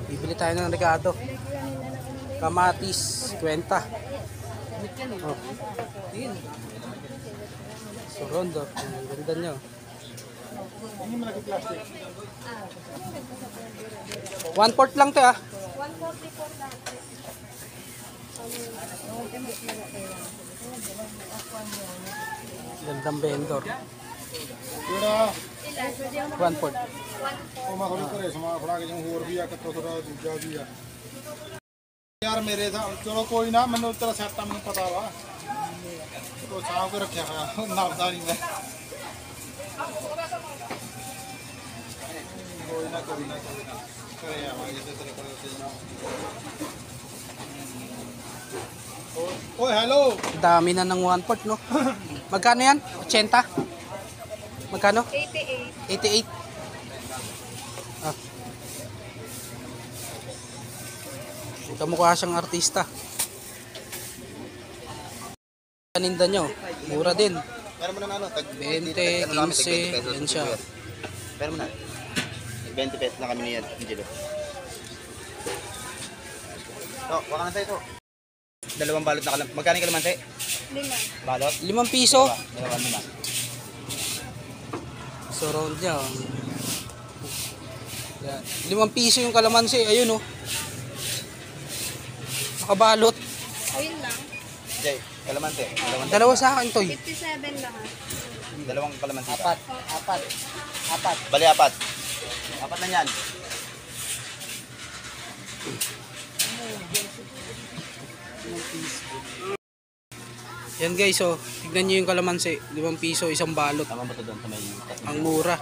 Bibili tayo ng regado. Kamatis, 50. Oh. So, rondo. Ang ganda nyo. Ini malaki plastic. 1/4 lang to ah. 144 lang. Gandang vendor. Kira 1/4. ਉਹ ਮੈਂ ਥੋੜੀ ਘਰੇ ਸਮਾਨ ਫੜਾ ਕੇ ਜਾਉਂ ਹੋਰ ਵੀ ਆ ਕਿੱਥੋਂ ਥੋੜਾ ਦੂਜਾ ਵੀ ਆ ਯਾਰ ਮੇਰੇ ਹਿਸਾਬ ਚਲੋ ਕੋਈ ਨਾ ਮੈਨੂੰ ਤੇਰਾ ਸੈੱਟ ਆ ਮੈਨੂੰ ਪਤਾ ਵਾ ਉਹ ਸਾਂਭ ਕੇ ਰੱਖਿਆ ਹੋਇਆ ਨਰਦਾ ਨਹੀਂ ਮੈਂ ਕੋਈ ਨਾ ਘਰੇ ਆਵਾਂਗੇ ਤੇ ਤੇਰੇ ਕੋਲ ਤੇ ਓਏ hello Dami na ng 1/4 no. Magkano yan? 80? Magkano? 88. 88. Ah. Kamukha siyang artista. Paninda nyo, mura din. Pero mo na ano, tag 20, 15, yan siya. Pero mo na. 20 pesos lang kami niyan, Angelo. Oh, wala na tayo ito. Dalawang balot na kalamansi. Magkano yung kalamansi? 5. Balot? 5 piso. Dalawang lima. So round niya. Yan. 5 piso yung kalamansi. Ayun oh. Nakabalot. Ayun lang. Jay, kalamansi. Dalawa sa akin to. 57 lang ha. Dalawang kalamansi. Apat. Bali, apat. Apat na yan. Yan guys oh. Tignan nyo yung kalamansi. 5 piso, isang balot. Tama ba ito doon sa may... Ang mura.